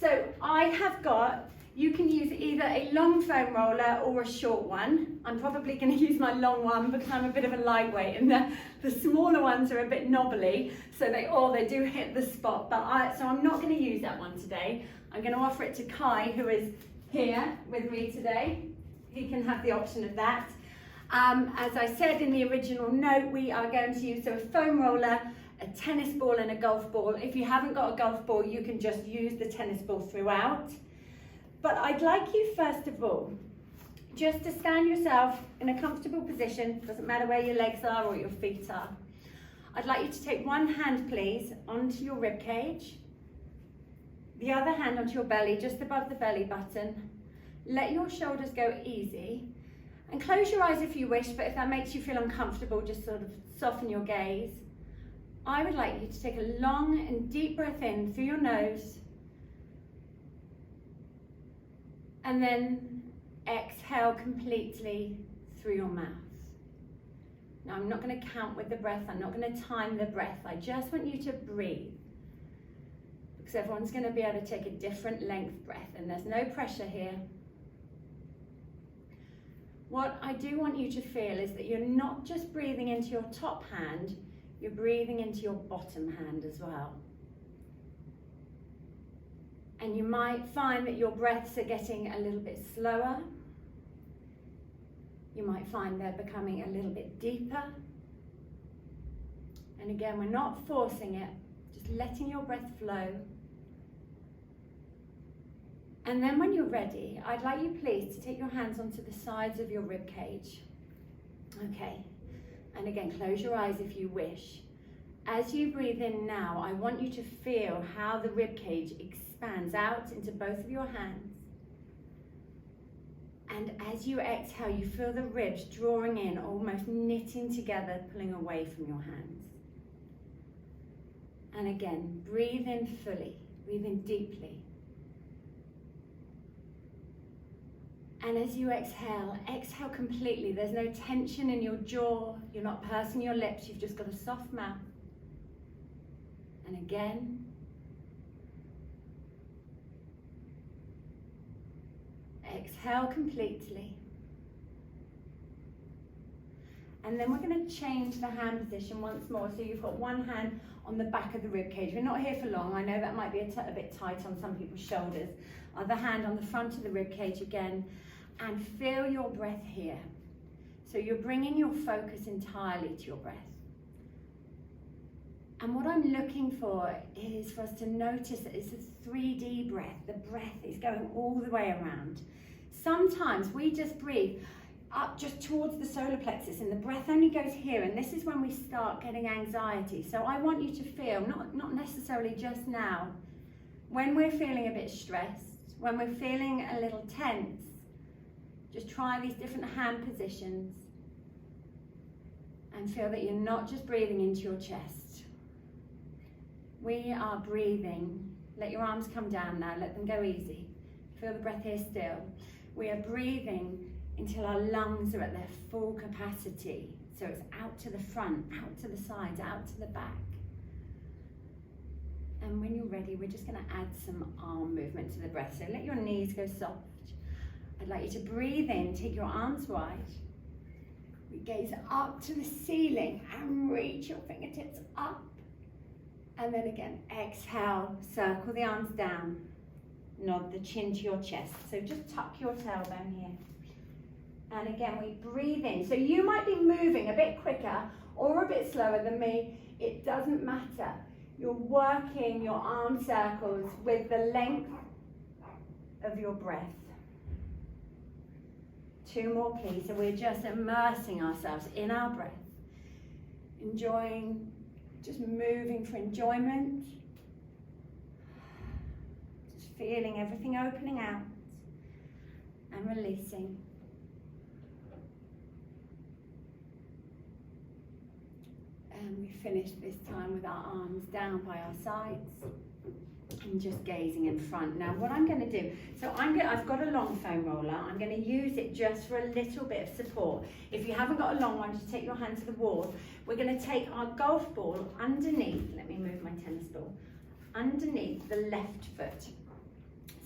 So I have got, you can use either a long foam roller or a short one. I'm probably going to use my long one because I'm a bit of a lightweight, and the smaller ones are a bit knobbly, so they do hit the spot. So I'm not going to use that one today. I'm going to offer it to Kai, who is here with me today. He can have the option of that. As I said in the original note, we are going to use a foam roller, a tennis ball and a golf ball. If you haven't got a golf ball, you can just use the tennis ball throughout. But I'd like you, first of all, just to stand yourself in a comfortable position. Doesn't matter where your legs are or your feet are. I'd like you to take one hand, please, onto your rib cage. The other hand onto your belly, just above the belly button. Let your shoulders go easy. And close your eyes if you wish, but if that makes you feel uncomfortable, just sort of soften your gaze. I would like you to take a long and deep breath in through your nose. And then exhale completely through your mouth. Now I'm not going to count with the breath, I'm not going to time the breath, I just want you to breathe. Because everyone's going to be able to take a different length breath, and there's no pressure here. What I do want you to feel is that you're not just breathing into your top hand, you're breathing into your bottom hand as well. And you might find that your breaths are getting a little bit slower. You might find they're becoming a little bit deeper. And again, we're not forcing it, just letting your breath flow. And then when you're ready, I'd like you please to take your hands onto the sides of your rib cage. Okay, and again, close your eyes if you wish. As you breathe in now, I want you to feel how the rib cage expands out into both of your hands. And as you exhale, you feel the ribs drawing in, almost knitting together, pulling away from your hands. And again, breathe in fully, breathe in deeply. And as you exhale, exhale completely. There's no tension in your jaw, you're not pursing your lips, you've just got a soft mouth. And again. Exhale completely. And then we're going to change the hand position once more. So you've got one hand on the back of the rib cage. We're not here for long. I know that might be a bit tight on some people's shoulders. Other hand on the front of the rib cage again. And feel your breath here. So you're bringing your focus entirely to your breath. And what I'm looking for is for us to notice that it's a 3D breath. The breath is going all the way around. Sometimes we just breathe up just towards the solar plexus and the breath only goes here, and this is when we start getting anxiety. So I want you to feel, not necessarily just now, when we're feeling a bit stressed, when we're feeling a little tense, just try these different hand positions and feel that you're not just breathing into your chest. We are breathing. Let your arms come down now, let them go easy. Feel the breath here still. We are breathing until our lungs are at their full capacity. So it's out to the front, out to the sides, out to the back. And when you're ready, we're just going to add some arm movement to the breath. So let your knees go soft. I'd like you to breathe in, take your arms wide. We gaze up to the ceiling and reach your fingertips up. And then again, exhale, circle the arms down. Nod the chin to your chest. So just tuck your tailbone here. And again, we breathe in. So you might be moving a bit quicker or a bit slower than me. It doesn't matter. You're working your arm circles with the length of your breath. 2 more, please. So we're just immersing ourselves in our breath. Enjoying, just moving for enjoyment. Feeling everything opening out and releasing. And we finish this time with our arms down by our sides and just gazing in front. Now what I'm going to do, so I've got a long foam roller. I'm going to use it just for a little bit of support. If you haven't got a long one, just take your hand to the wall. We're going to take our golf ball underneath, let me move my tennis ball, underneath the left foot.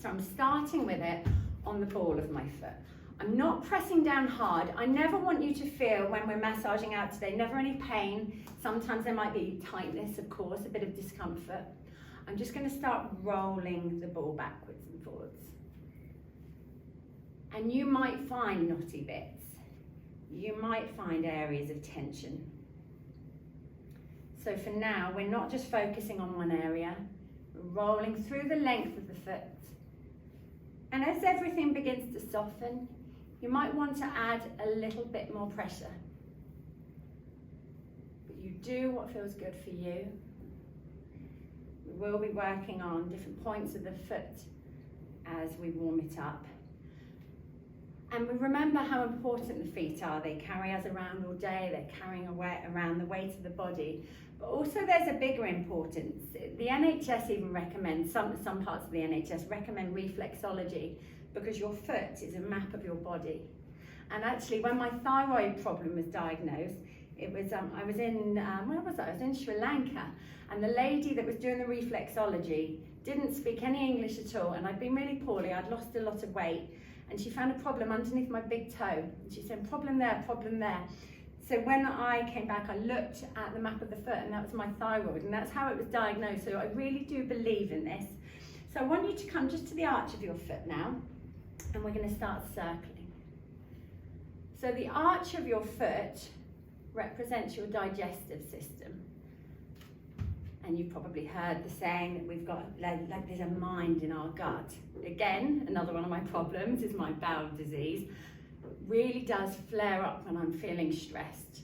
So I'm starting with it on the ball of my foot. I'm not pressing down hard. I never want you to feel when we're massaging out today, never any pain. Sometimes there might be tightness, of course, a bit of discomfort. I'm just going to start rolling the ball backwards and forwards. And you might find knotty bits. You might find areas of tension. So for now, we're not just focusing on one area, we're rolling through the length of the foot. And as everything begins to soften, you might want to add a little bit more pressure. But you do what feels good for you. We will be working on different points of the foot as we warm it up. And we remember how important the feet are. They carry us around all day, they're carrying around the weight of the body. But also there's a bigger importance. The NHS even recommends, some parts of the NHS recommend reflexology because your foot is a map of your body. And actually when my thyroid problem was diagnosed, it was, I was in, where was I? I was in Sri Lanka, and the lady that was doing the reflexology didn't speak any English at all, and I'd been really poorly, I'd lost a lot of weight, and she found a problem underneath my big toe. And she said, problem there, problem there. So when I came back, I looked at the map of the foot, and that was my thyroid, and that's how it was diagnosed. So I really do believe in this. So I want you to come just to the arch of your foot now, and we're going to start circling. So the arch of your foot represents your digestive system. And you've probably heard the saying that we've got, like there's a mind in our gut. Again, another one of my problems is my bowel disease. Really does flare up when I'm feeling stressed.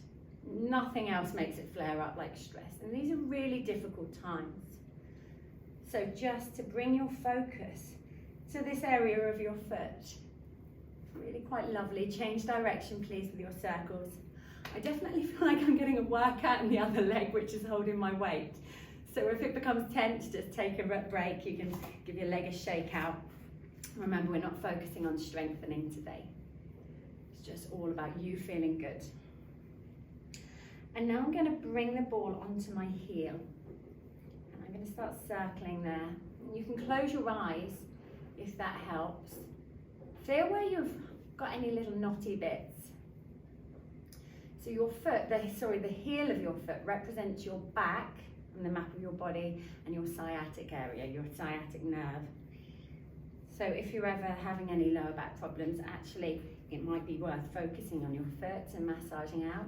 Nothing else makes it flare up like stress. And these are really difficult times. So just to bring your focus to this area of your foot. Really quite lovely. Change direction, please, with your circles. I definitely feel like I'm getting a workout in the other leg, which is holding my weight. So if it becomes tense, just take a break. You can give your leg a shake out. Remember, we're not focusing on strengthening today. It's just all about you feeling good. And now I'm going to bring the ball onto my heel. And I'm going to start circling there. And you can close your eyes if that helps. Feel where you've got any little knotty bits. So your foot, the heel of your foot represents your back and the map of your body and your sciatic area, your sciatic nerve. So if you're ever having any lower back problems, actually it might be worth focusing on your foot and massaging out.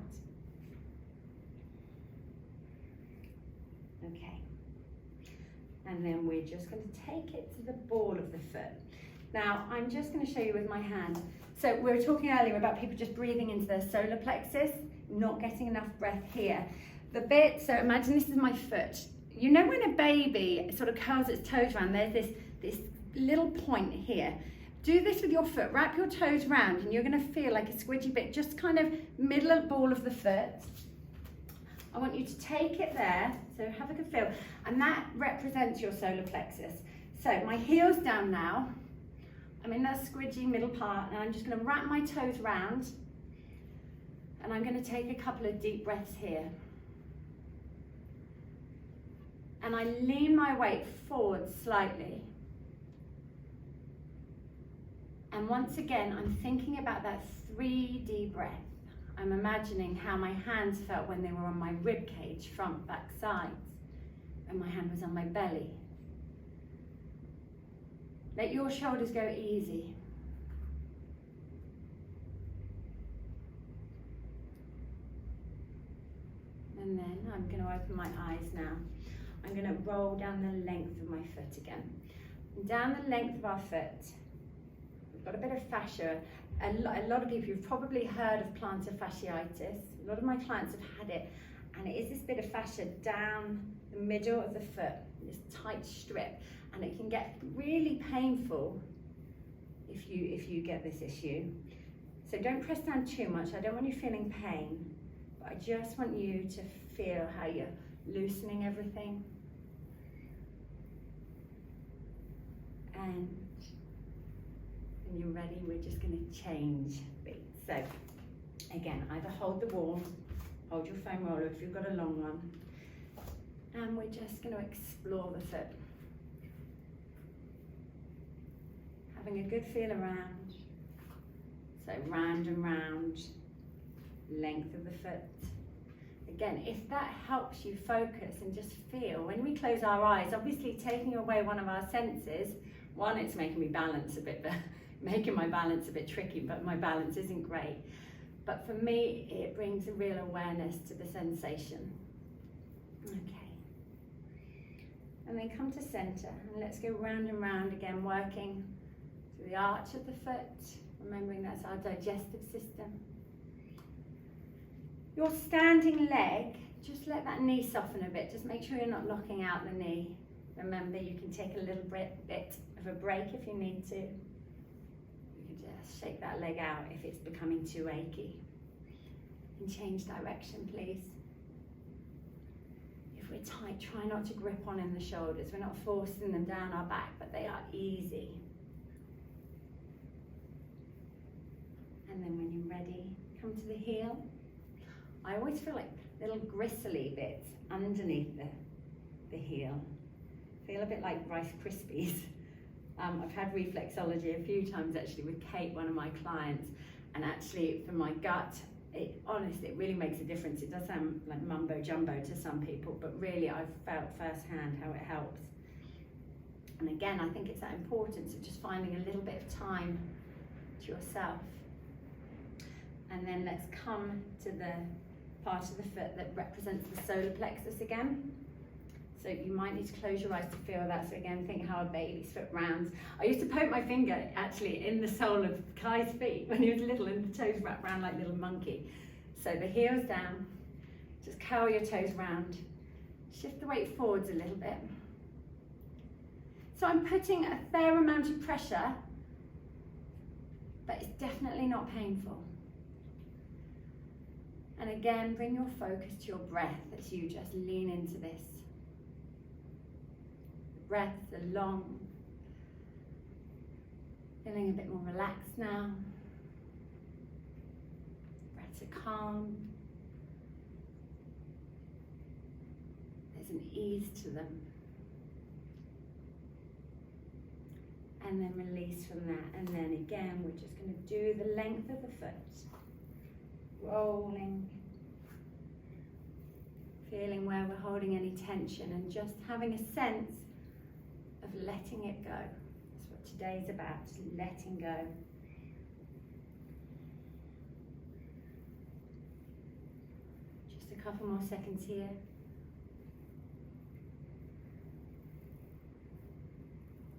Okay. And then we're just going to take it to the ball of the foot. Now, I'm just going to show you with my hand. So we were talking earlier about people just breathing into their solar plexus, not getting enough breath here. The bit, so imagine this is my foot. You know when a baby sort of curls its toes around, there's this little point here. Do this with your foot, wrap your toes around, and you're going to feel like a squidgy bit, just kind of middle of the ball of the foot. I want you to take it there, so have a good feel, and that represents your solar plexus. So my heel's down now. I'm in that squidgy middle part, and I'm just going to wrap my toes round, and I'm going to take a couple of deep breaths here. And I lean my weight forward slightly. And once again, I'm thinking about that 3D breath. I'm imagining how my hands felt when they were on my rib cage, front, back, sides, and my hand was on my belly. Let your shoulders go easy. And then I'm going to open my eyes now. I'm going to roll down the length of my foot again. And down the length of our foot, we've got a bit of fascia. A lot of people, you've probably heard of plantar fasciitis. A lot of my clients have had it. And it is this bit of fascia down the middle of the foot, this tight strip. And it can get really painful if you get this issue. So don't press down too much. I don't want you feeling pain, but I just want you to feel how you're loosening everything. And when you're ready, we're just going to change beats. So again, either hold the wall, hold your foam roller if you've got a long one, and we're just going to explore the foot. having a good feel around. So round and round, length of the foot. Again, if that helps you focus and just feel, when we close our eyes, obviously taking away one of our senses, one, it's making me balance a bit, making my balance a bit tricky, but my balance isn't great. But for me, it brings a real awareness to the sensation. Okay. And then come to center, and let's go round and round again, working through the arch of the foot, remembering that's our digestive system. Your standing leg, just let that knee soften a bit. Just make sure you're not locking out the knee. Remember, you can take a little bit of a break if you need to. You can just shake that leg out if it's becoming too achy. And change direction, please. If we're tight, try not to grip on in the shoulders. We're not forcing them down our back, but they are easy. And then when you're ready, come to the heel. I always feel like little gristly bits underneath the heel. Feel a bit like Rice Krispies. I've had reflexology a few times actually with Kate, one of my clients, and actually for my gut, honestly, it really makes a difference. It does sound like mumbo jumbo to some people, but really I've felt firsthand how it helps. And again, I think it's that importance of just finding a little bit of time to yourself. And then let's come to the part of the foot that represents the solar plexus again. So you might need to close your eyes to feel that. So again, think how a baby's foot rounds. I used to poke my finger actually in the sole of Kai's feet when he was little, and the toes wrapped around like a little monkey. So the heel's down, just curl your toes round, shift the weight forwards a little bit. So I'm putting a fair amount of pressure, but it's definitely not painful. And again, bring your focus to your breath as you just lean into this. The breaths are long, feeling a bit more relaxed now. Breaths are calm. There's an ease to them. And then release from that. And then again, we're just going to do the length of the foot. Rolling, feeling where we're holding any tension and just having a sense of letting it go. That's what today's about, just letting go. Just a couple more seconds here.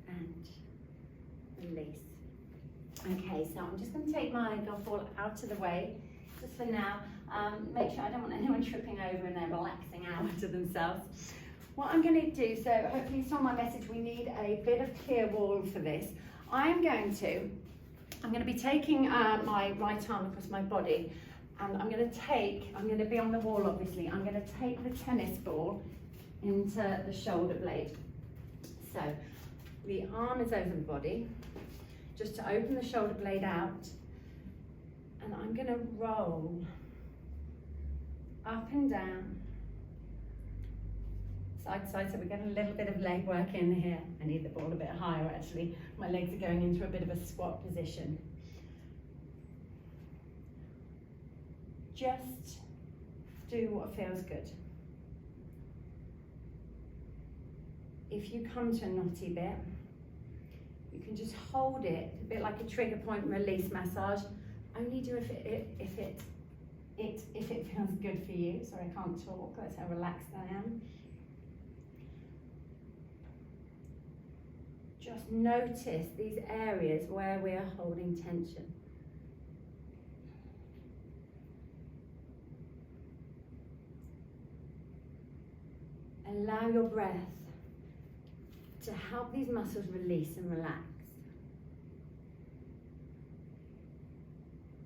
And release. Okay, so I'm just going to take my golf ball out of the way. Just for now, make sure I don't want anyone tripping over and they're relaxing out to themselves. What I'm going to do, so hopefully you saw my message, we need a bit of clear wall for this. I'm going to be taking my right arm across my body, and I'm going to be on the wall obviously, I'm going to take the tennis ball into the shoulder blade. So the arm is over the body, just to open the shoulder blade out. And I'm going to roll up and down, side to side, so we're getting a little bit of leg work in here. I need the ball a bit higher actually. My legs are going into a bit of a squat position. Just do what feels good. If you come to a knotty bit, you can just hold it, a bit like a trigger point release massage. Only do if it feels good for you. Sorry, I can't talk, that's how relaxed I am. Just notice these areas where we are holding tension. Allow your breath to help these muscles release and relax.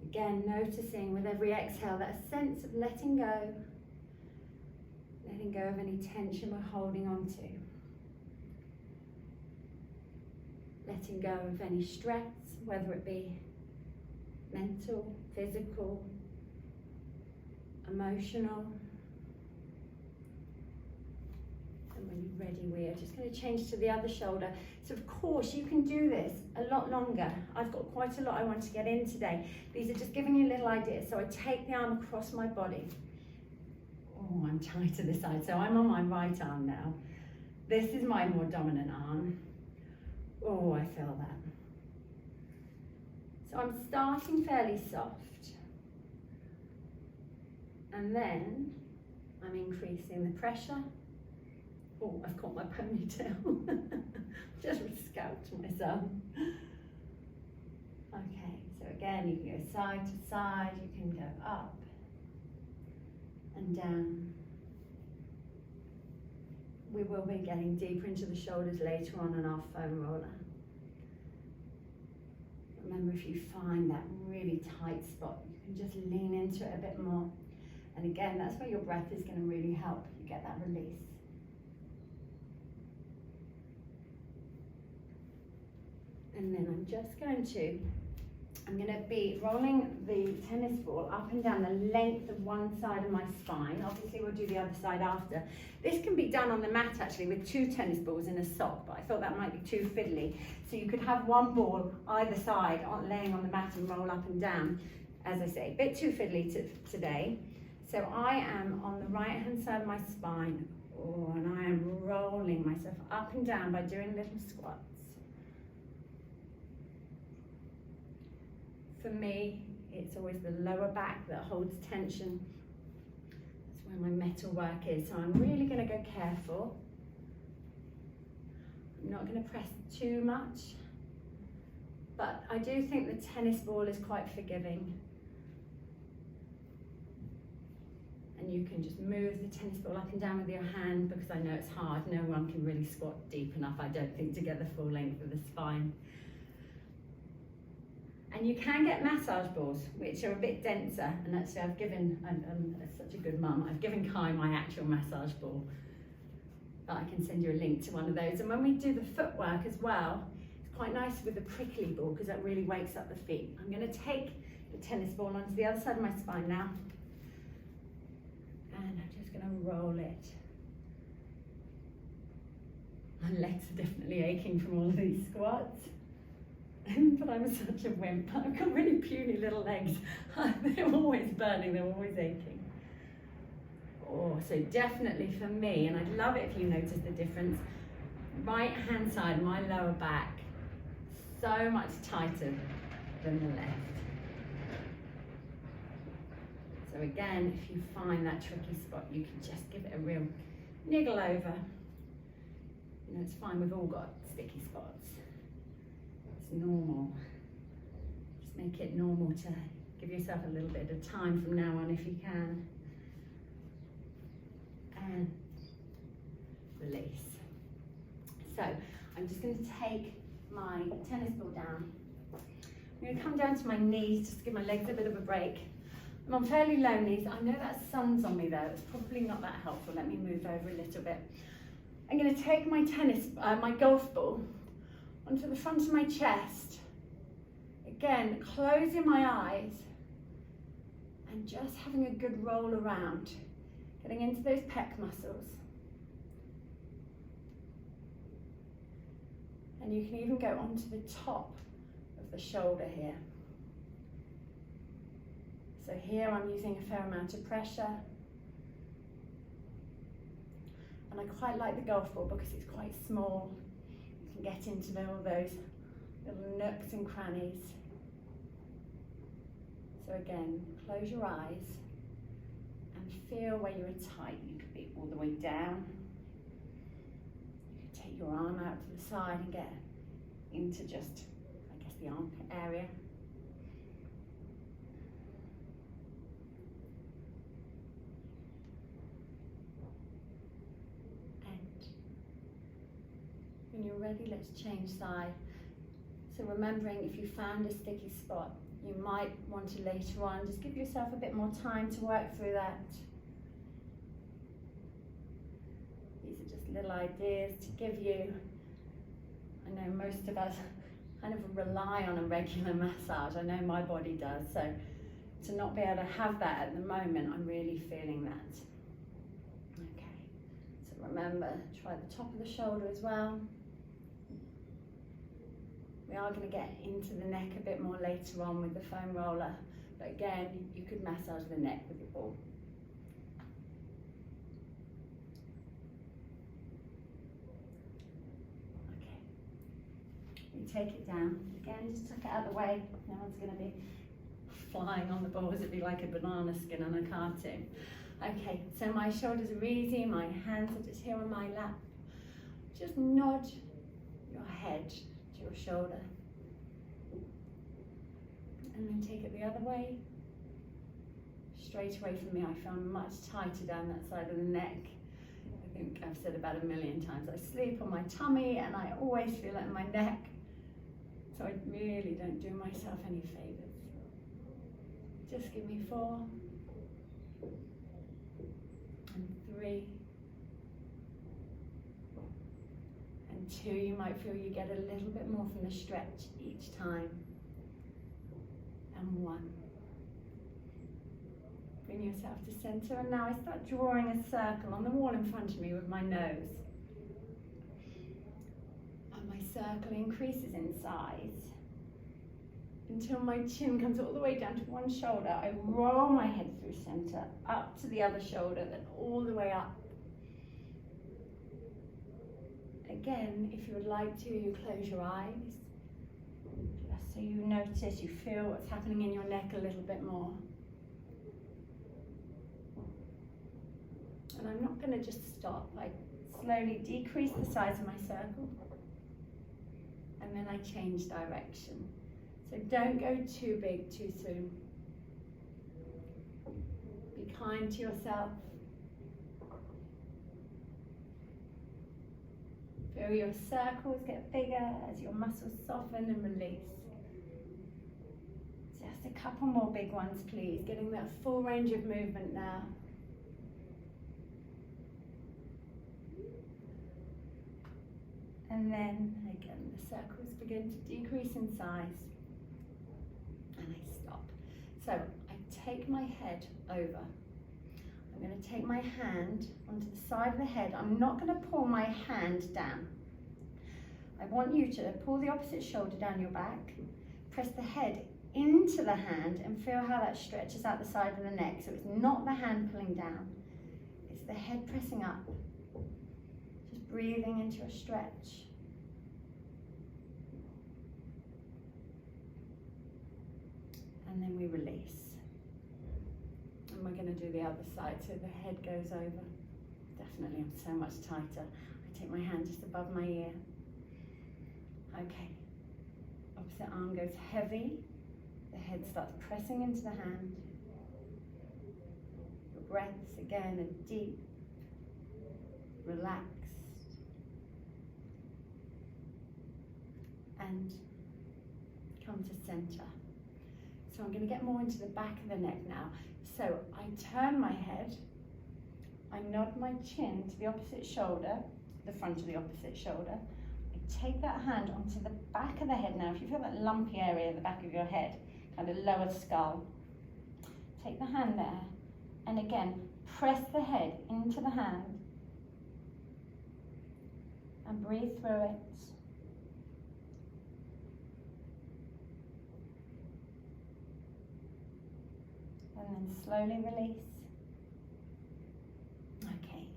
Again, noticing with every exhale that sense of letting go of any tension we're holding on to. Letting go of any stress, whether it be mental, physical, emotional. And when you're ready, we're just going to change to the other shoulder. So of course you can do this a lot longer. I've got quite a lot I want to get in today. These are just giving you little ideas. So I take the arm across my body. Oh, I'm tight to this side. So I'm on my right arm now. This is my more dominant arm. Oh, I feel that. So I'm starting fairly soft. And then I'm increasing the pressure. Oh, I've caught my ponytail. Just scalped myself. Okay, so again, you can go side to side, you can go up and down. We will be getting deeper into the shoulders later on in our foam roller. Remember, if you find that really tight spot, you can just lean into it a bit more. And again, that's where your breath is going to really help you get that release. And then I'm going to be rolling the tennis ball up and down the length of one side of my spine. Obviously we'll do the other side after. This can be done on the mat actually with 2 tennis balls in a sock, but I thought that might be too fiddly. So you could have one ball either side laying on the mat and roll up and down. As I say, a bit too fiddly today. So I am on the right hand side of my spine, and I am rolling myself up and down by doing little squats. For me, it's always the lower back that holds tension. That's where my metal work is. So I'm really going to go careful. I'm not going to press too much, but I do think the tennis ball is quite forgiving. And you can just move the tennis ball up and down with your hand, because I know it's hard. No one can really squat deep enough, I don't think, to get the full length of the spine. And you can get massage balls, which are a bit denser. And actually I've given, I'm such a good mum, I've given Kai my actual massage ball. But I can send you a link to one of those. And when we do the footwork as well, it's quite nice with the prickly ball, because that really wakes up the feet. I'm going to take the tennis ball onto the other side of my spine now. And I'm just going to roll it. My legs are definitely aching from all of these squats. But I'm such a wimp. I've got really puny little legs. They're always burning, they're always aching. Oh, so definitely for me, and I'd love it if you notice the difference, right hand side, my lower back, so much tighter than the left. So again, if you find that tricky spot, you can just give it a real niggle over. You know, it's fine, we've all got sticky spots. It's normal. Just make it normal to give yourself a little bit of time from now on if you can. And release. So I'm just going to take my tennis ball down. I'm going to come down to my knees just to give my legs a bit of a break. I'm on fairly low knees. I know that sun's on me though. It's probably not that helpful. Let me move over a little bit. I'm going to take my my golf ball onto the front of my chest. Again, closing my eyes and just having a good roll around, getting into those pec muscles. And you can even go onto the top of the shoulder here. So here I'm using a fair amount of pressure. And I quite like the golf ball because it's quite small. You can get into all those little nooks and crannies. So again, close your eyes and feel where you're tight. You could be all the way down. You could take your arm out to the side and get into just, I guess, the armpit area. When you're ready, let's change side. So remembering, if you found a sticky spot, you might want to later on just give yourself a bit more time to work through that. These are just little ideas to give you. I know most of us kind of rely on a regular massage. I know my body does. So to not be able to have that at the moment, I'm really feeling that. Okay, so remember, try the top of the shoulder as well. We are going to get into the neck a bit more later on with the foam roller, but again, you could massage the neck with the ball. Okay, you take it down. Again, just tuck it out of the way. No one's going to be flying on the balls. It'd be like a banana skin on a cartoon. Okay, so my shoulders are easy, my hands are just here on my lap. Just nod your head to your shoulder. And then take it the other way. Straight away from me, I feel much tighter down that side of the neck. I think I've said about 1,000,000 times, I sleep on my tummy and I always feel it in my neck. So I really don't do myself any favors. Just give me 4. And 3. And 2, you might feel you get a little bit more from the stretch each time. And 1. Bring yourself to center, and now I start drawing a circle on the wall in front of me with my nose. And my circle increases in size until my chin comes all the way down to one shoulder. I roll my head through center, up to the other shoulder, then all the way up. Again, if you would like to, you close your eyes, just so you notice, you feel what's happening in your neck a little bit more. And I'm not going to just stop. I slowly decrease the size of my circle, and then I change direction. So don't go too big too soon. Be kind to yourself. Feel your circles get bigger as your muscles soften and release. Just a couple more big ones, please. Getting that full range of movement now. And then again, the circles begin to decrease in size. And I stop. So I take my head over. I'm going to take my hand onto the side of the head. I'm not going to pull my hand down. I want you to pull the opposite shoulder down your back, press the head into the hand and feel how that stretches out the side of the neck. So it's not the hand pulling down, it's the head pressing up. Just breathing into a stretch. And then we release. And we're going to do the other side, so the head goes over. Definitely, I'm so much tighter. I take my hand just above my ear. Okay. Opposite arm goes heavy. The head starts pressing into the hand. Your breaths again are deep, relaxed, and come to center. So I'm going to get more into the back of the neck now. So I turn my head, I nod my chin to the opposite shoulder, the front of the opposite shoulder. I take that hand onto the back of the head now. If you feel that lumpy area at the back of your head, kind of lower skull, take the hand there, and again, press the head into the hand and breathe through it. And then slowly release. Okay,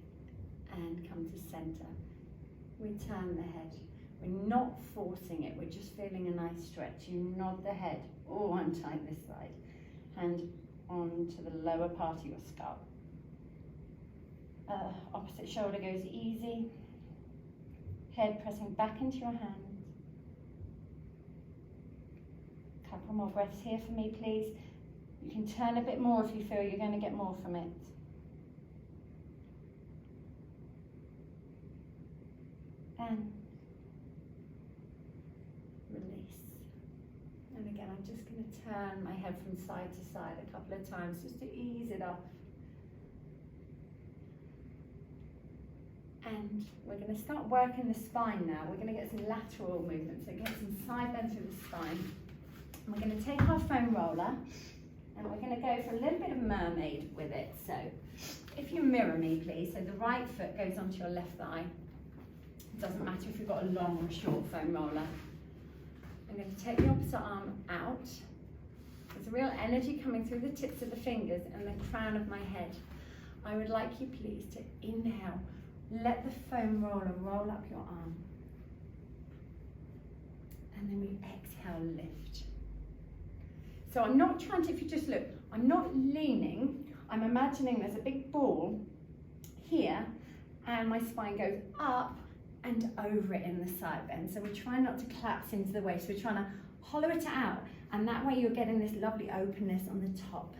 and come to center. We turn the head. We're not forcing it, we're just feeling a nice stretch. You nod the head. Oh, untight this side. Hand onto the lower part of your skull. Opposite shoulder goes easy. Head pressing back into your hand. Couple more breaths here for me, please. You can turn a bit more if you feel you're going to get more from it. And release. And again, I'm just going to turn my head from side to side a couple of times just to ease it off. And we're going to start working the spine now. We're going to get some lateral movement, so get some side bend through the spine. And we're going to take our foam roller and we're going to go for a little bit of mermaid with it. So if you mirror me, please, so the right foot goes onto your left thigh. It doesn't matter if you've got a long or short foam roller. I'm going to take the opposite arm out. There's a real energy coming through the tips of the fingers and the crown of my head. I would like you, please, to inhale. Let the foam roller roll up your arm. And then we exhale, lift. So I'm not trying to, if you just look, I'm not leaning. I'm imagining there's a big ball here and my spine goes up and over it in the side bend. So we're trying not to collapse into the waist. We're trying to hollow it out, and that way you're getting this lovely openness on the top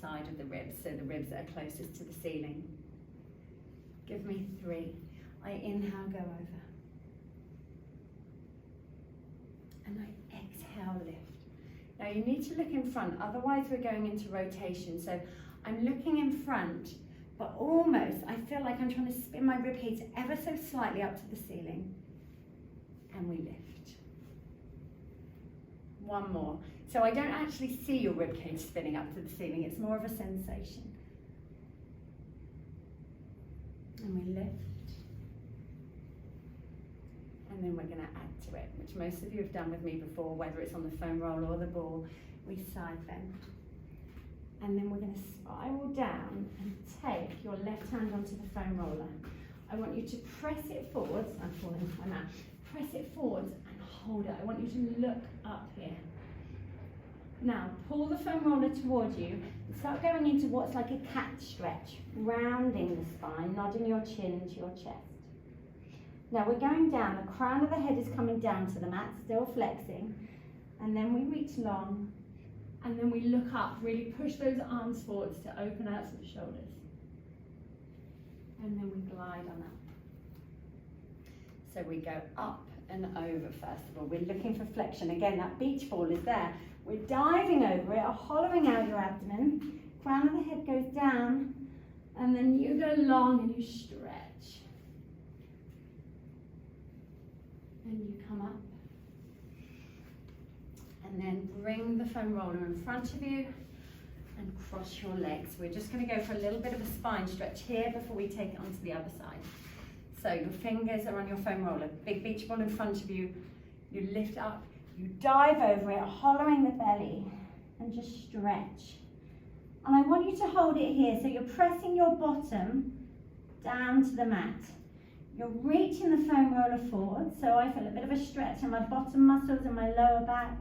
side of the ribs, so the ribs that are closest to the ceiling. Give me 3. I inhale, go over. And I exhale, lift. Now you need to look in front, otherwise we're going into rotation. So I'm looking in front, but almost, I feel like I'm trying to spin my rib cage ever so slightly up to the ceiling. And we lift. One more. So I don't actually see your rib cage spinning up to the ceiling, it's more of a sensation. And we lift. And then we're going to add to it, which most of you have done with me before, whether it's on the foam roll or the ball. We side bend. And then we're going to spiral down and take your left hand onto the foam roller. I want you to press it forwards. I'm falling off my mat. Press it forwards and hold it. I want you to look up here. Now, pull the foam roller towards you and start going into what's like a cat stretch, rounding the spine, nodding your chin to your chest. Now we're going down, the crown of the head is coming down to the mat, still flexing, and then we reach long, and then we look up, really push those arms forwards to open out to the shoulders. And then we glide on up. So we go up and over first of all. We're looking for flexion. Again, that beach ball is there. We're diving over it, or hollowing out your abdomen. Crown of the head goes down, and then you go long and you stretch. And you come up. And then bring the foam roller in front of you and cross your legs. We're just going to go for a little bit of a spine stretch here before we take it onto the other side. So your fingers are on your foam roller, big beach ball in front of you. You lift up, you dive over it, hollowing the belly, and just stretch. And I want you to hold it here, so you're pressing your bottom down to the mat. You're reaching the foam roller forward, so I feel a bit of a stretch in my bottom muscles and my lower back.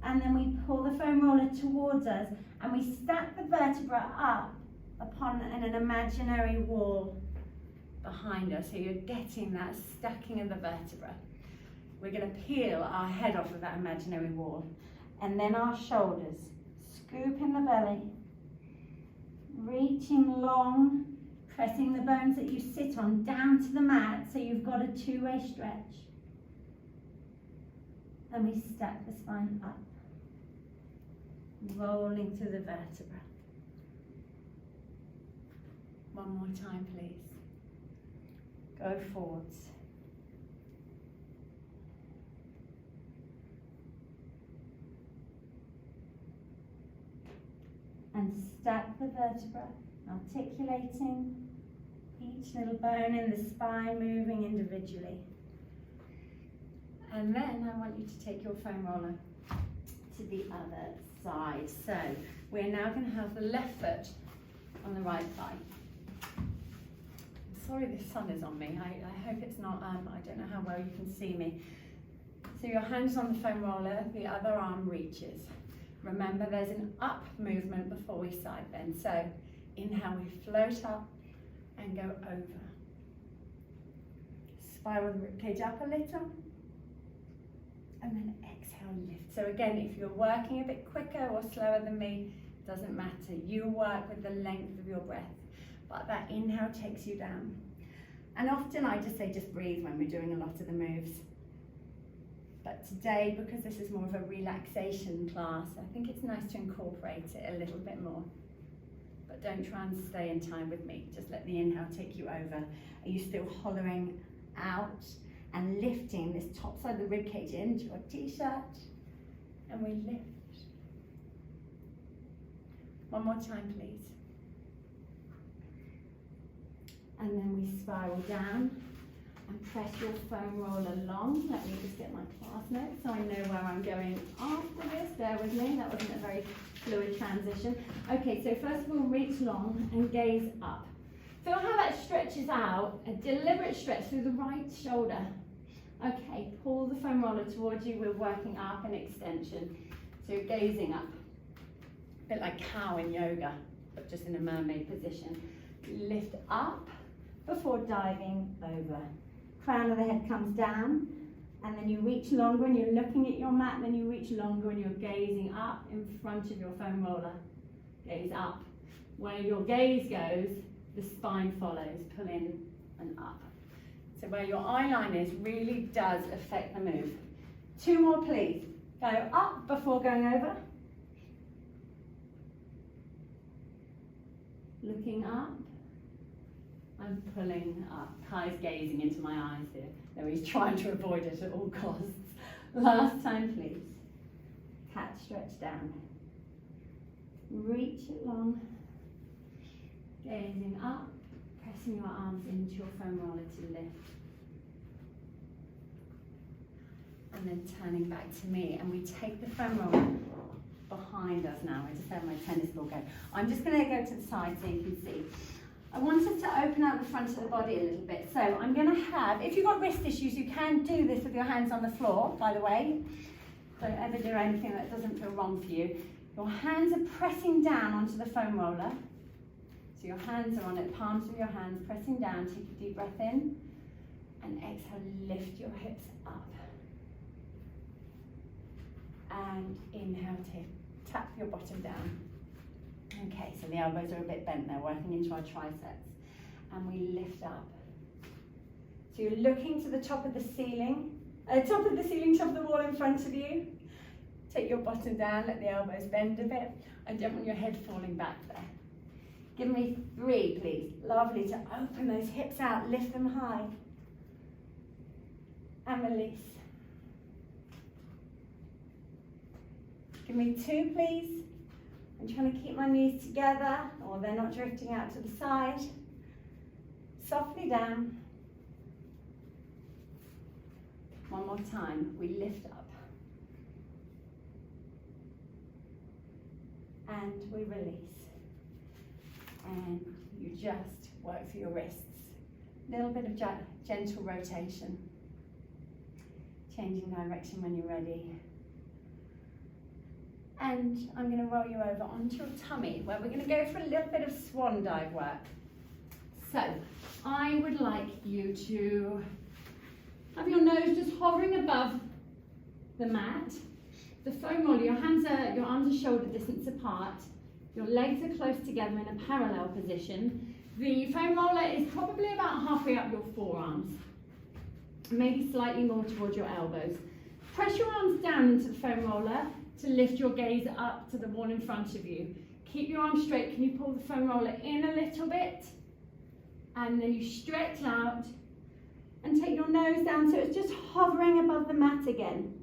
And then we pull the foam roller towards us, and we stack the vertebra up upon an imaginary wall behind us. So you're getting that stacking of the vertebra. We're going to peel our head off of that imaginary wall. And then our shoulders. Scoop in the belly. Reaching long. Pressing the bones that you sit on down to the mat, so you've got a two-way stretch. And we stack the spine up. Rolling through the vertebra. One more time, please. Go forwards. And stack the vertebra, articulating each little bone in the spine, moving individually. And then I want you to take your foam roller to the other side. So we're now going to have the left foot on the right thigh. I'm sorry the sun is on me. I hope it's not, I don't know how well you can see me. So your hands on the foam roller, the other arm reaches. Remember, there's an up movement before we side bend. So inhale, we float up and go over. Spiral the ribcage up a little. And then exhale, lift. So again, if you're working a bit quicker or slower than me, doesn't matter. You work with the length of your breath. But that inhale takes you down. And often I just say just breathe when we're doing a lot of the moves. But today, because this is more of a relaxation class, I think it's nice to incorporate it a little bit more. But don't try and stay in time with me. Just let the inhale take you over. Are you still hollowing out and lifting this top side of the ribcage into your t-shirt? And we lift. One more time, please. And then we spiral down and press your foam roller long. Let me just get my class notes so I know where I'm going after this. Bear with me, that wasn't a very fluid transition. Okay, so first of all, reach long and gaze up. Feel how that stretches out, a deliberate stretch through the right shoulder. Okay, pull the foam roller towards you. We're working up and extension. So you're gazing up. A bit like cow in yoga, but just in a mermaid position. Lift up before diving over. Crown of the head comes down, and then you reach longer and you're looking at your mat, then you reach longer and you're gazing up in front of your foam roller. Gaze up. Where your gaze goes, the spine follows, pull in and up. So where your eye line is really does affect the move. 2 more, please. Go up before going over. Looking up. I'm pulling up. Kai's gazing into my eyes here, though he's trying to avoid it at all costs. Last time, please. Cat stretch down. Reach it long. Gazing up, pressing your arms into your foam roller to lift. And then turning back to me, and we take the foam roller behind us now. I just had my tennis ball go. I'm just going to go to the side so you can see. I want us to open out the front of the body a little bit. So I'm going to have, if you've got wrist issues, you can do this with your hands on the floor, by the way. Don't ever do anything that doesn't feel wrong for you. Your hands are pressing down onto the foam roller. So your hands are on it, palms of your hands, pressing down. Take a deep breath in. And exhale, lift your hips up. And inhale to tap your bottom down. Okay, so the elbows are a bit bent there, working into our triceps. And we lift up. So you're looking to the top of the ceiling. Top of the wall in front of you. Take your bottom down, let the elbows bend a bit. I don't want your head falling back there. Give me 3, please. Lovely to open those hips out, lift them high. And release. Give me 2, please. I'm trying to keep my knees together, or they're not drifting out to the side. Softly down. One more time, we lift up. And we release. And you just work through your wrists. Little bit of gentle rotation. Changing direction when you're ready. And I'm going to roll you over onto your tummy, where we're going to go for a little bit of swan dive work. So, I would like you to have your nose just hovering above the mat. The foam roller, your arms are shoulder distance apart. Your legs are close together in a parallel position. The foam roller is probably about halfway up your forearms, maybe slightly more towards your elbows. Press your arms down into the foam roller to lift your gaze up to the wall in front of you. Keep your arms straight. Can you pull the foam roller in a little bit? And then you stretch out and take your nose down so it's just hovering above the mat again.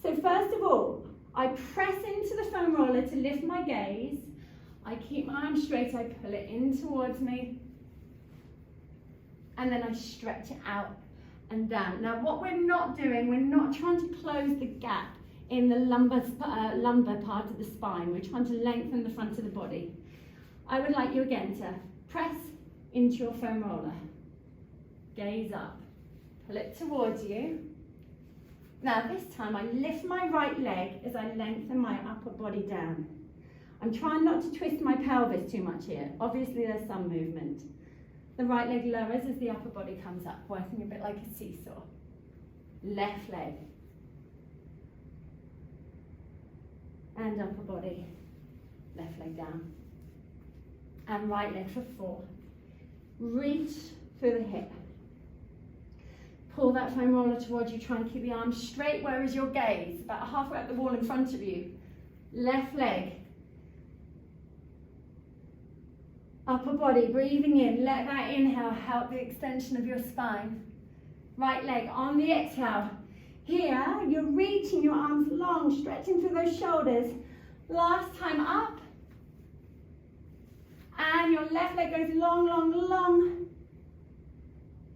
So first of all, I press into the foam roller to lift my gaze. I keep my arms straight, I pull it in towards me. And then I stretch it out and down. Now what we're not doing, we're not trying to close the gap in the lumbar part of the spine. We're trying to lengthen the front of the body. I would like you again to press into your foam roller. Gaze up. Pull it towards you. Now this time I lift my right leg as I lengthen my upper body down. I'm trying not to twist my pelvis too much here. Obviously there's some movement. The right leg lowers as the upper body comes up, working a bit like a seesaw. Left leg. And upper body. Left leg down. And right leg for 4. Reach through the hip. Pull that foam roller towards you, try and keep the arms straight. Where is your gaze? About halfway up the wall in front of you. Left leg. Upper body, breathing in. Let that inhale help the extension of your spine. Right leg on the exhale. Here, you're reaching your arms long, stretching through those shoulders. Last time up. And your left leg goes long, long, long.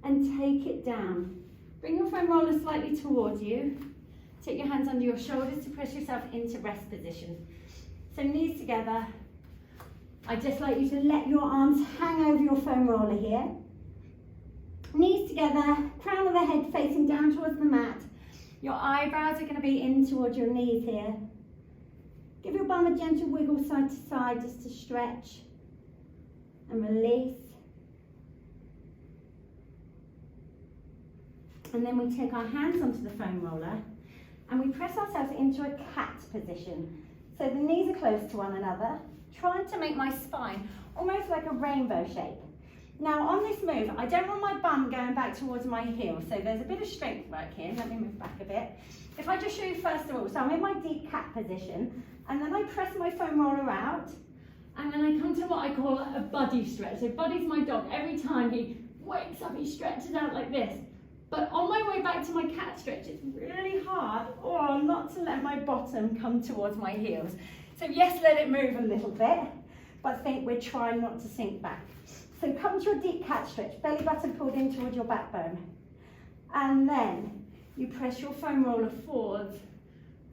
and take it down. Bring your foam roller slightly towards you. Take your hands under your shoulders to press yourself into rest position. So knees together. I'd just like you to let your arms hang over your foam roller here. Knees together, crown of the head facing down towards the mat. Your eyebrows are going to be in towards your knees here. Give your bum a gentle wiggle side to side just to stretch and release. And then we take our hands onto the foam roller and we press ourselves into a cat position. So the knees are close to one another, trying to make my spine almost like a rainbow shape. Now on this move, I don't want my bum going back towards my heel, so there's a bit of strength work here. Let me move back a bit. If I just show you first of all, so I'm in my deep cat position, and then I press my foam roller out, and then I come to what I call a buddy stretch. So Buddy's my dog. Every time he wakes up, he stretches out like this. But on my way back to my cat stretch, it's really hard not to let my bottom come towards my heels. So yes, let it move a little bit, but think we're trying not to sink back. So come to your deep cat stretch, belly button pulled in towards your backbone. And then you press your foam roller forwards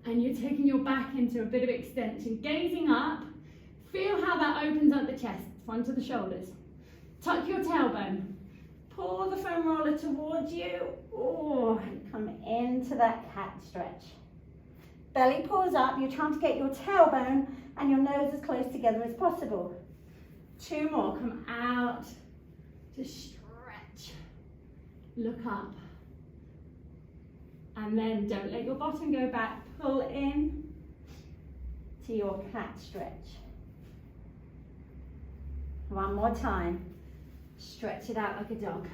and you're taking your back into a bit of extension, gazing up. Feel how that opens up the chest, front of the shoulders. Tuck your tailbone. Pull the foam roller towards you. And come into that cat stretch. Belly pulls up. You're trying to get your tailbone and your nose as close together as possible. 2 more. Come out. Just stretch. Look up. And then don't let your bottom go back. Pull in to your cat stretch. 1 more time. Stretch it out like a dog.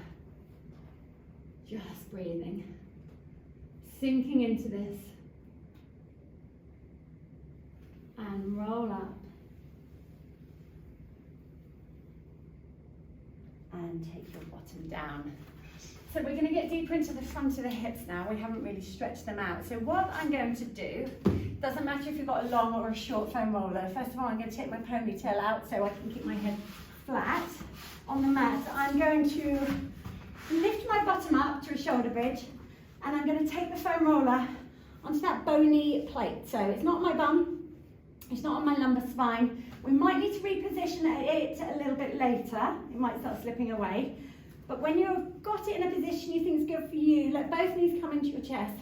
Just breathing. Sinking into this. And roll up. And take your bottom down. So we're going to get deeper into the front of the hips now. We haven't really stretched them out. So what I'm going to do, doesn't matter if you've got a long or a short foam roller. First of all, I'm going to take my ponytail out so I can keep my head flat on the mat. I'm going to lift my bottom up to a shoulder bridge, and I'm going to take the foam roller onto that bony plate. So it's not my bum, it's not on my lumbar spine. We might need to reposition it a little bit later. It might start slipping away. But when you've got it in a position you think is good for you, let both knees come into your chest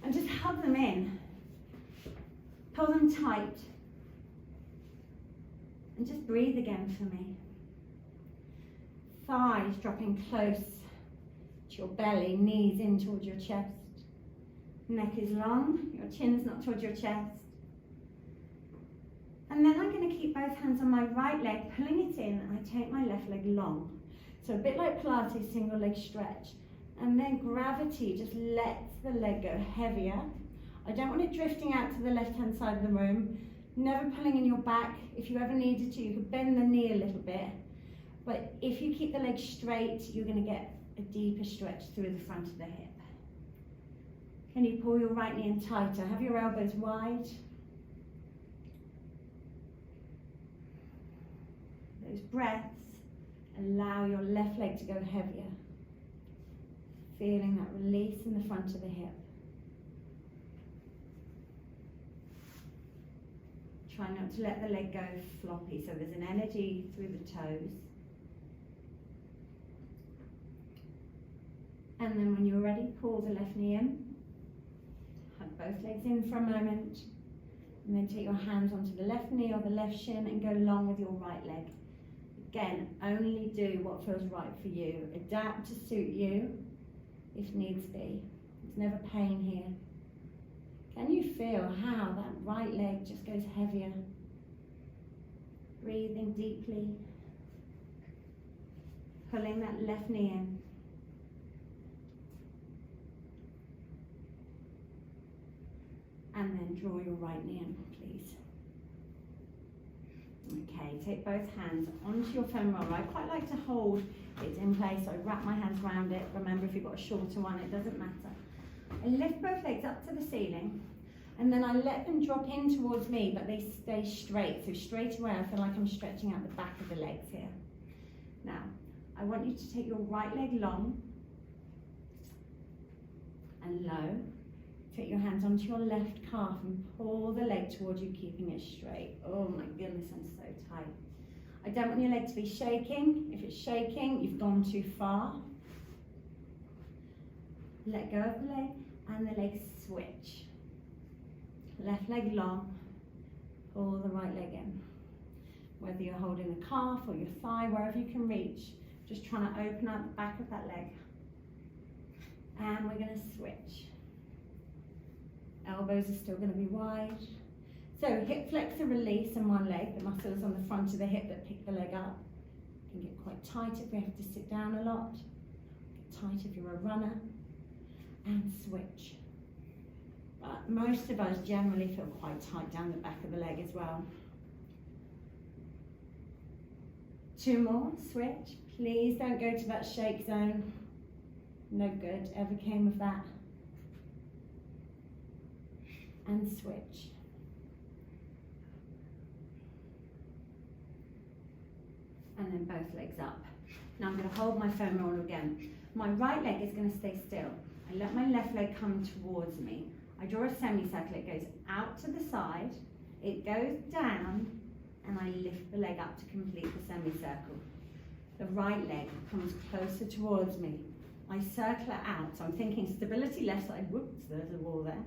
and just hug them in. Pull them tight. And just breathe again for me. Thighs dropping close to your belly, knees in towards your chest. Neck is long, your chin's not towards your chest. And then I'm going to keep both hands on my right leg, pulling it in, and I take my left leg long. So a bit like Pilates, single leg stretch. And then gravity just lets the leg go heavier. I don't want it drifting out to the left-hand side of the room. Never pulling in your back. If you ever needed to, you could bend the knee a little bit. But if you keep the leg straight, you're going to get a deeper stretch through the front of the hip. Can you pull your right knee in tighter? Have your elbows wide. Those breaths allow your left leg to go heavier. Feeling that release in the front of the hip. Try not to let the leg go floppy, so there's an energy through the toes. And then when you're ready, pull the left knee in. Hug both legs in for a moment. And then take your hands onto the left knee or the left shin and go long with your right leg. Again, only do what feels right for you. Adapt to suit you if needs be. There's never pain here. Can you feel how that right leg just goes heavier? Breathing deeply. Pulling that left knee in. And then draw your right knee in, please. Okay, take both hands onto your foam roller. I quite like to hold it in place, so I wrap my hands around it. Remember, if you've got a shorter one, it doesn't matter. I lift both legs up to the ceiling, and then I let them drop in towards me, but they stay straight. So straight away, I feel like I'm stretching out the back of the legs here. Now, I want you to take your right leg long, and low. Take your hands onto your left calf and pull the leg towards you, keeping it straight. Oh my goodness, I'm so tight. I don't want your leg to be shaking. If it's shaking, you've gone too far. Let go of the leg and the leg switch. Left leg long, pull the right leg in. Whether you're holding the calf or your thigh, wherever you can reach, just trying to open up the back of that leg. And we're going to switch. Elbows are still going to be wide. So hip flexor release in one leg, the muscles on the front of the hip that pick the leg up. Can get quite tight if we have to sit down a lot. Get tight if you're a runner. And switch. But most of us generally feel quite tight down the back of the leg as well. 2 more, switch. Please don't go to that shake zone. No good ever came of that. And switch. And then both legs up. Now I'm going to hold my foam roller again. My right leg is going to stay still. I let my left leg come towards me. I draw a semicircle. It goes out to the side. It goes down. And I lift the leg up to complete the semicircle. The right leg comes closer towards me. I circle it out. So I'm thinking stability left side. Whoops, there's a wall there.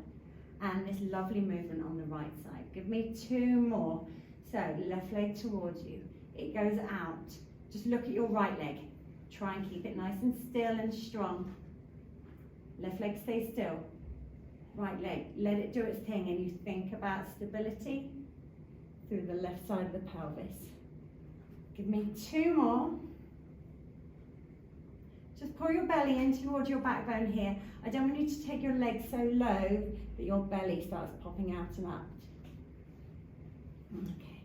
And this lovely movement on the right side. Give me 2 more. So left leg towards you. It goes out. Just look at your right leg. Try and keep it nice and still and strong. Left leg stays still. Right leg, let it do its thing, and you think about stability through the left side of the pelvis. Give me 2 more. Just pull your belly in towards your backbone here. I don't want you to take your legs so low that your belly starts popping out and up. Okay.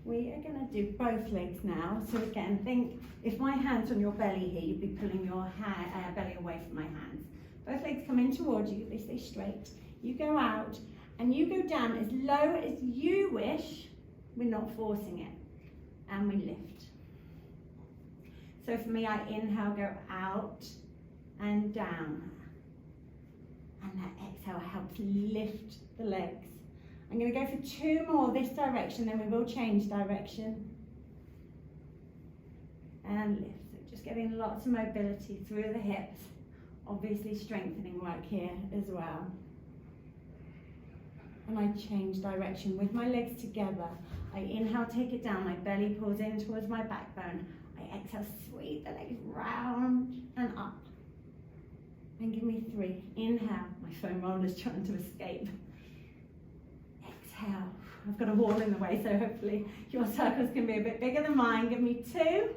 We are going to do both legs now. So again, think if my hand's on your belly here, you'd be pulling your belly away from my hands. Both legs come in towards you, they stay straight. You go out and you go down as low as you wish. We're not forcing it. And we lift. So for me, I inhale, go out and down. And that exhale helps lift the legs. I'm going to go for 2 more this direction, then we will change direction. And lift. So just getting lots of mobility through the hips. Obviously strengthening work here as well. And I change direction with my legs together. I inhale, take it down, my belly pulls in towards my backbone. I exhale, sweep the legs round and up. And give me 3. Inhale, my foam roller's trying to escape. Exhale, I've got a wall in the way, so hopefully your circles can be a bit bigger than mine. Give me 2.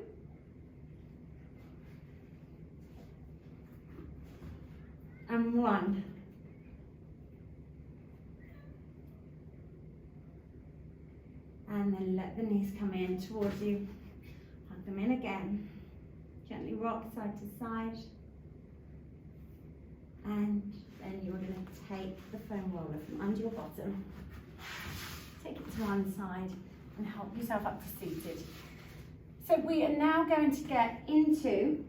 And 1. And then let the knees come in towards you. Hug them in again. Gently rock side to side. And then you're going to take the foam roller from under your bottom. Take it to one side and help yourself up to seated. So we are now going to get into,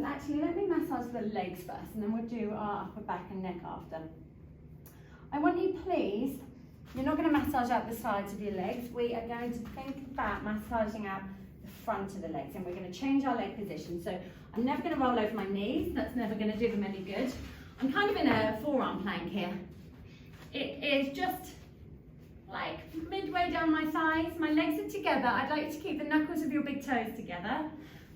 actually let me massage the legs first and then we'll do our upper back and neck after. I want you please, you're not going to massage out the sides of your legs, we are going to think about massaging out the front of the legs and we're going to change our leg position. So I'm never going to roll over my knees, that's never going to do them any good. I'm kind of in a forearm plank here. It is just like midway down my thighs, my legs are together. I'd like to keep the knuckles of your big toes together.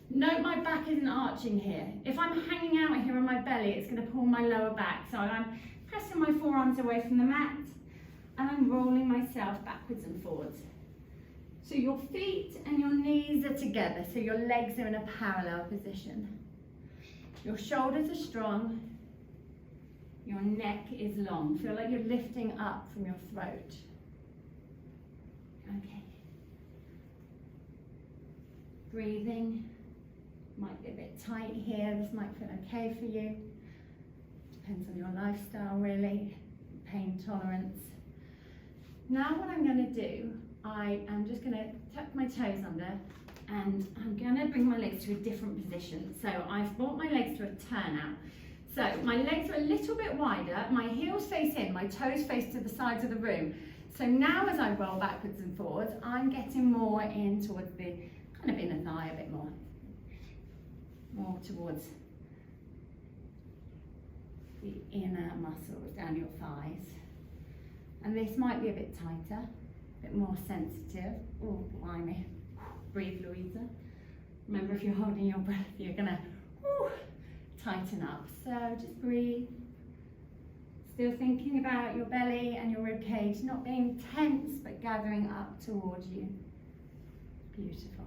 Note my back isn't arching here. If I'm hanging out here on my belly, it's going to pull my lower back. So I'm pressing my forearms away from the mat and I'm rolling myself backwards and forwards. So your feet and your knees are together, so your legs are in a parallel position. Your shoulders are strong, your neck is long. Feel like you're lifting up from your throat. Okay. Breathing. Might be a bit tight here, this might feel okay for you. Depends on your lifestyle really, pain tolerance. Now what I'm going to do, I am just going to tuck my toes under and I'm going to bring my legs to a different position. So I've brought my legs to a turnout. So my legs are a little bit wider, my heels face in, my toes face to the sides of the room. So now as I roll backwards and forwards, I'm getting more in towards the kind of inner thigh a bit more. More towards the inner muscles down your thighs. And this might be a bit tighter, a bit more sensitive. Oh, blimey. Breathe, Louisa. Remember, if you're holding your breath, you're gonna tighten up. So just breathe. Still thinking about your belly and your rib cage not being tense, but gathering up towards you. Beautiful.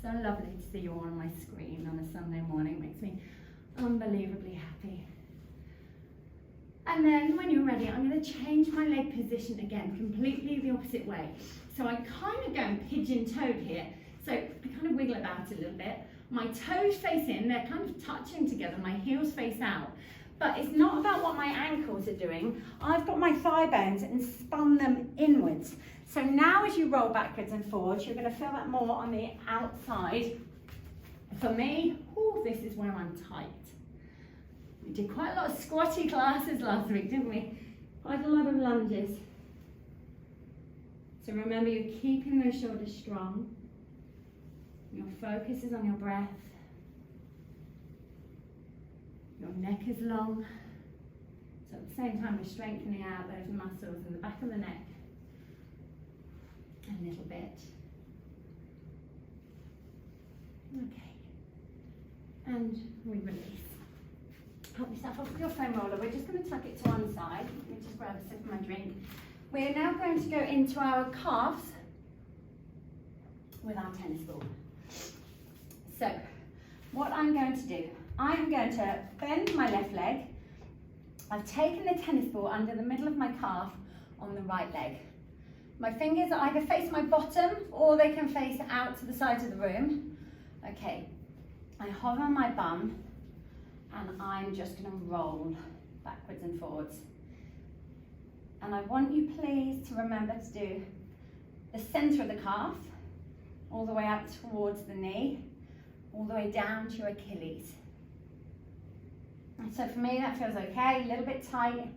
So lovely to see you all on my screen on a Sunday morning. Makes me unbelievably happy. And then when you're ready, I'm going to change my leg position again, completely the opposite way. So I kind of go pigeon-toed here. So I kind of wiggle about a little bit. My toes face in, they're kind of touching together, my heels face out. But it's not about what my ankles are doing. I've got my thigh bones and spun them inwards. So now as you roll backwards and forwards, you're going to feel that more on the outside. For me, this is where I'm tight. We did quite a lot of squatty classes last week, didn't we? Quite a lot of lunges. So remember, you're keeping those shoulders strong. Your focus is on your breath. Your neck is long. So at the same time, we're strengthening out those muscles in the back of the neck. A little bit. Okay. And we release. Help yourself off with your foam roller. We're just going to tuck it to one side. Let me just grab a sip of my drink. We're now going to go into our calves with our tennis ball. So, what I'm going to do, I'm going to bend my left leg. I've taken the tennis ball under the middle of my calf on the right leg. My fingers either face my bottom or they can face out to the sides of the room. Okay, I hover on my bum and I'm just going to roll backwards and forwards. And I want you please to remember to do the centre of the calf, all the way up towards the knee, all the way down to your Achilles. And so for me that feels okay, a little bit tight.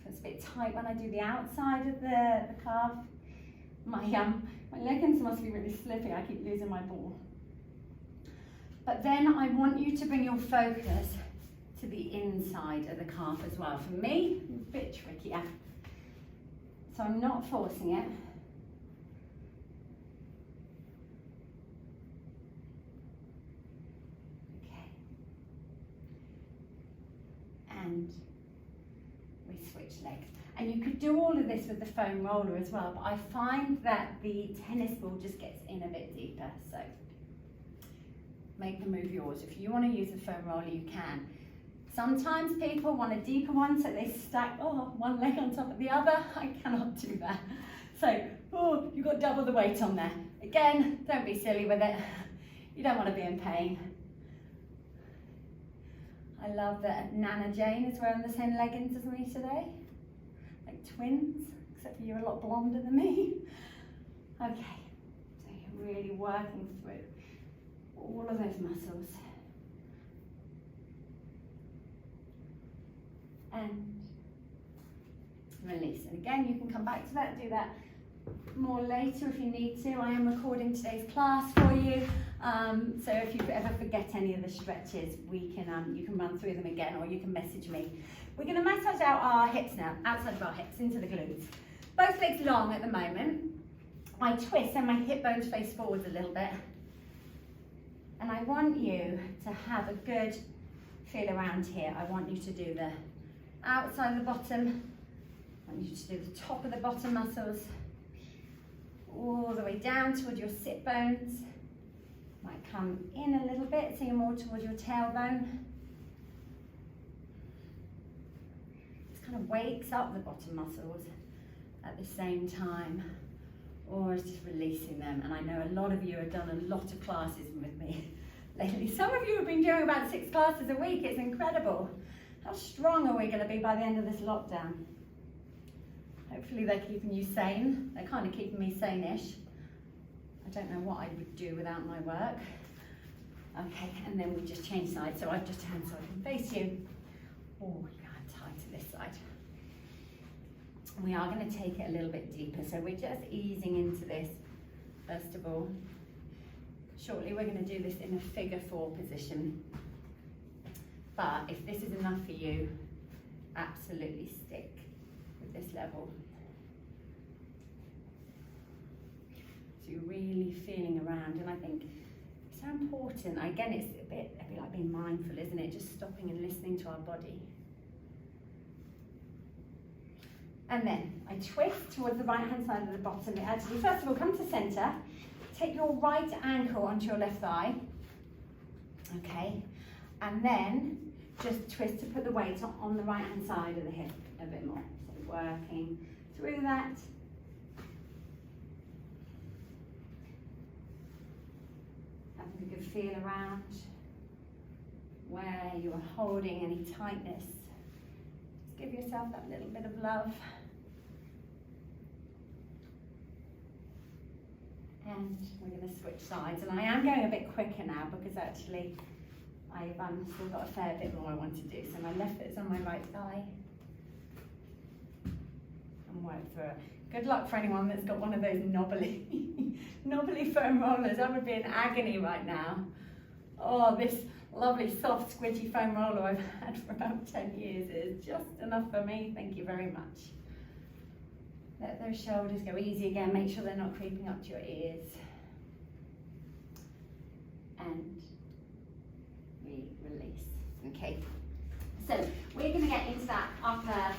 Feels a bit tight when I do the outside of the calf. My leggings must be really slippy, I keep losing my ball. But then I want you to bring your focus to the inside of the calf as well. For me, it's a bit trickier. So I'm not forcing it. Okay. And we switch legs. And you could do all of this with the foam roller as well, but I find that the tennis ball just gets in a bit deeper. So make the move yours. If you want to use a foam roller, you can. Sometimes people want a deeper one, so they stack one leg on top of the other. I cannot do that. So, you've got double the weight on there. Again, don't be silly with it. You don't want to be in pain. I love that Nana Jane is wearing the same leggings as me today. Like twins, except for you're a lot blonder than me. Okay, so you're really working through all of those muscles. And release. And again, you can come back to that and do that more later if you need to. I am recording today's class for you. So if you ever forget any of the stretches, you can run through them again, or you can message me. We're going to massage out our hips now, outside of our hips, into the glutes. Both legs long at the moment. I twist and my hip bones face forwards a little bit. And I want you to have a good feel around here. I want you to do the outside of the bottom. I want you to do the top of the bottom muscles, all the way down towards your sit bones. Might come in a little bit, so you're more towards your tailbone. This kind of wakes up the bottom muscles at the same time, or it's just releasing them. And I know a lot of you have done a lot of classes with me lately. Some of you have been doing about 6 classes a week. It's incredible. How strong are we going to be by the end of this lockdown? Hopefully they're keeping you sane. They're kind of keeping me sane-ish. I don't know what I would do without my work. Okay, and then we just change sides. So I've just turned so I can face you. Oh, we're going tight to this side. We are going to take it a little bit deeper. So we're just easing into this, first of all. Shortly, we're going to do this in a figure 4 position. But if this is enough for you, absolutely stick with this level. So you're really feeling around, and I think it's so important. Again, it's a bit like being mindful, isn't it? Just stopping and listening to our body. And then I twist towards the right-hand side of the bottom. Actually, first of all, come to center. Take your right ankle onto your left thigh. Okay, and then just twist to put the weight on the right-hand side of the hip a bit more. So working through that. Having a good feel around where you are holding any tightness. Just give yourself that little bit of love. And we're going to switch sides. And I am going a bit quicker now because actually I've still got a fair bit more I want to do. So my left foot's on my right thigh. And work through it. Good luck for anyone that's got one of those knobbly foam rollers. I would be in agony right now. Oh, this lovely soft squidgy foam roller I've had for about 10 years is just enough for me. Thank you very much. Let those shoulders go easy again. Make sure they're not creeping up to your ears. And we release. Okay. So we're going to get into that upper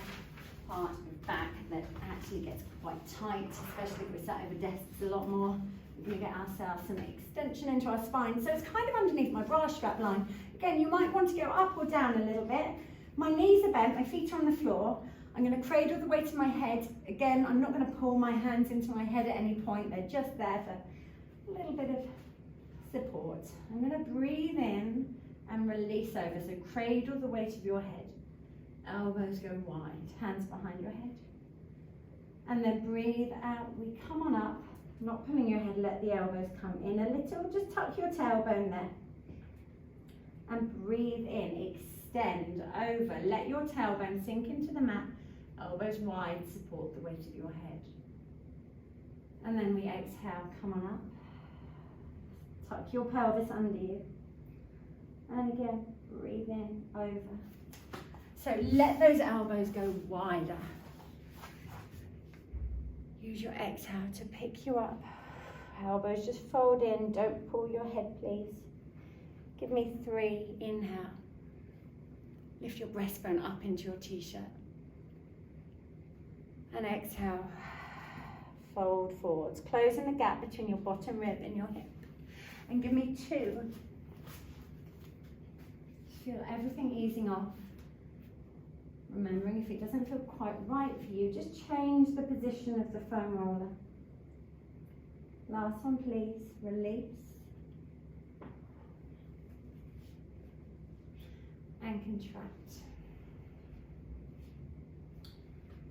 part of the back that actually gets quite tight, especially if we're sat over desks a lot more. We're going to get ourselves some extension into our spine. So it's kind of underneath my bra strap line. Again, you might want to go up or down a little bit. My knees are bent, my feet are on the floor. I'm going to cradle the weight of my head. Again, I'm not going to pull my hands into my head at any point. They're just there for a little bit of support. I'm going to breathe in and release over. So cradle the weight of your head. Elbows go wide, hands behind your head. And then breathe out. We come on up, not pulling your head, let the elbows come in a little. Just tuck your tailbone there. And breathe in, extend over. Let your tailbone sink into the mat. Elbows wide, support the weight of your head. And then we exhale, come on up. Tuck your pelvis under you. And again, breathe in, over. So let those elbows go wider. Use your exhale to pick you up. Elbows just fold in, don't pull your head, please. Give me 3, inhale. Lift your breastbone up into your t-shirt. And exhale, fold forwards. Closing the gap between your bottom rib and your hip. And give me 2. Feel everything easing off. Remembering if it doesn't feel quite right for you, just change the position of the foam roller. Last one, please. Release. And contract.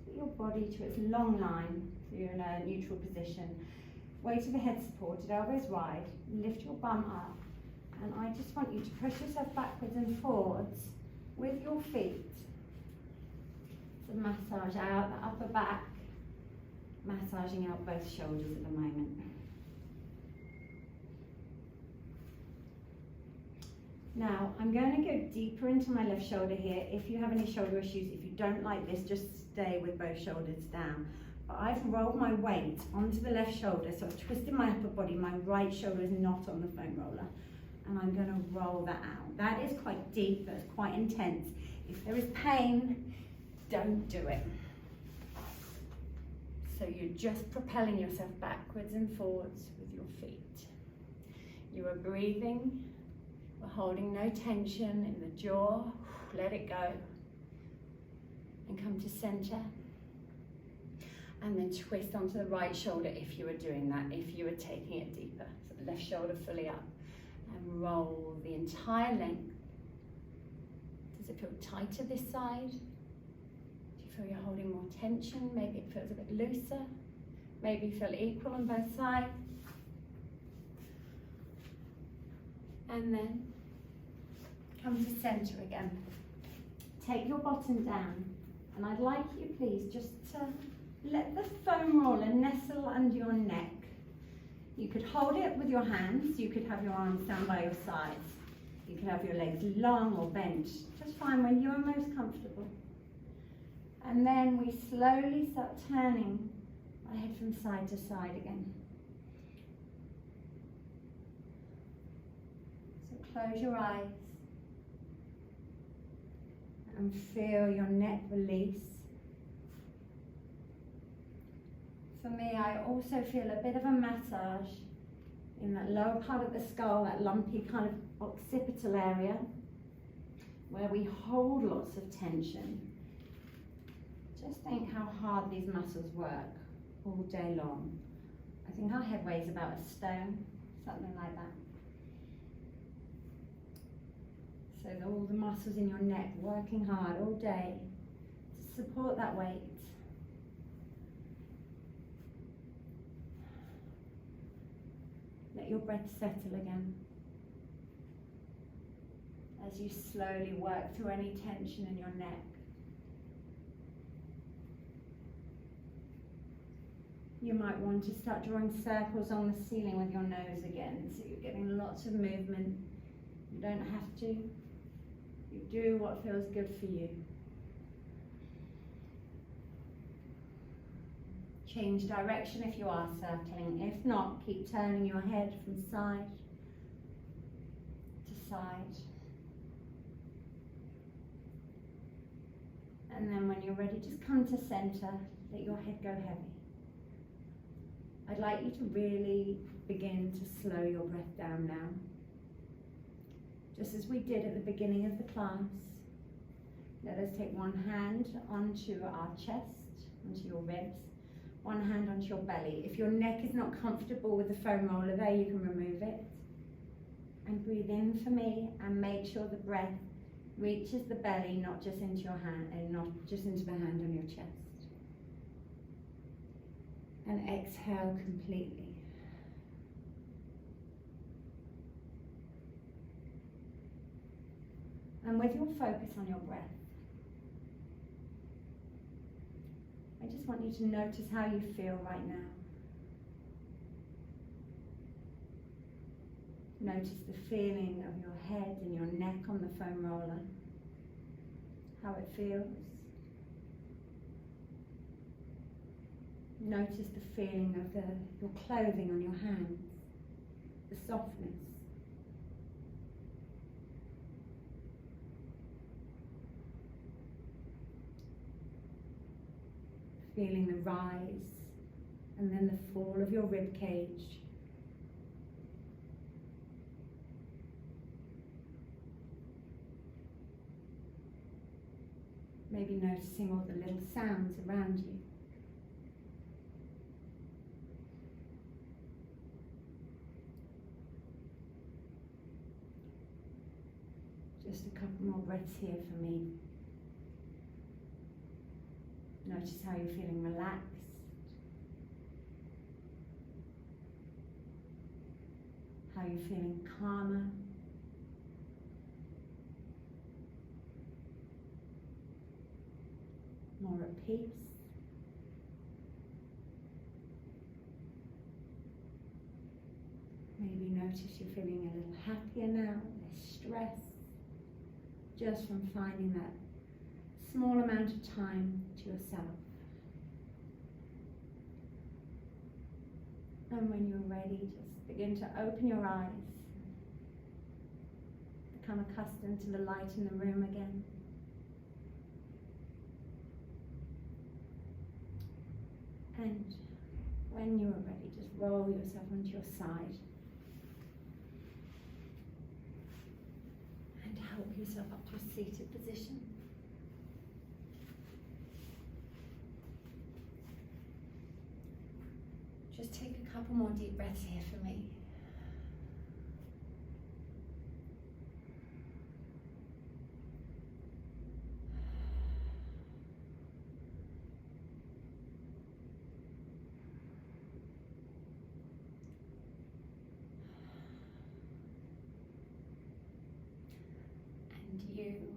Get your body to its long line, so you're in a neutral position. Weight of the head supported, elbows wide. Lift your bum up. And I just want you to push yourself backwards and forwards with your feet. To massage out the upper back, massaging out both shoulders at the moment. Now, I'm going to go deeper into my left shoulder here. If you have any shoulder issues, if you don't like this, just stay with both shoulders down. But I've rolled my weight onto the left shoulder, so I've twisted my upper body. My right shoulder is not on the foam roller. And I'm going to roll that out. That is quite deep, that's quite intense. If there is pain, don't do it. So you're just propelling yourself backwards and forwards with your feet. You are breathing. We're holding no tension in the jaw. Let it go. And come to center. And then twist onto the right shoulder if you are doing that, if you are taking it deeper. So the left shoulder fully up. And roll the entire length. Does it feel tighter this side? Do you feel you're holding more tension? Maybe it feels a bit looser. Maybe you feel equal on both sides. And then come to center again. Take your bottom down, and I'd like you please just to let the foam roller nestle under your neck. You could hold it with your hands, you could have your arms down by your sides, you could have your legs long or bent, just find where you're most comfortable. And then we slowly start turning our head from side to side again. So close your eyes and feel your neck release. For me, I also feel a bit of a massage in that lower part of the skull, that lumpy kind of occipital area, where we hold lots of tension. Just think how hard these muscles work all day long. I think our head weighs about a stone, something like that. So all the muscles in your neck working hard all day to support that weight. Let your breath settle again as you slowly work through any tension in your neck. You might want to start drawing circles on the ceiling with your nose again, so you're getting lots of movement. You don't have to. You do what feels good for you. Change direction if you are circling. If not, keep turning your head from side to side. And then when you're ready, just come to center. Let your head go heavy. I'd like you to really begin to slow your breath down now. Just as we did at the beginning of the class. Let us take one hand onto our chest, onto your ribs. One hand onto your belly. If your neck is not comfortable with the foam roller there, you can remove it. And breathe in for me and make sure the breath reaches the belly, not just into your hand, and not just into the hand on your chest. And exhale completely. And with your focus on your breath, I just want you to notice how you feel right now. Notice the feeling of your head and your neck on the foam roller, how it feels. Notice the feeling of your clothing on your hands, the softness. Feeling the rise and then the fall of your rib cage. Maybe noticing all the little sounds around you. Just a couple more breaths here for me. Notice how you're feeling relaxed. How you're feeling calmer. More at peace. Maybe notice you're feeling a little happier now, less stress, just from finding that small amount of time to yourself. And when you're ready, just begin to open your eyes. Become accustomed to the light in the room again. And when you are ready, just roll yourself onto your side. And help yourself up to a seated position. Just take a couple more deep breaths here for me. And you.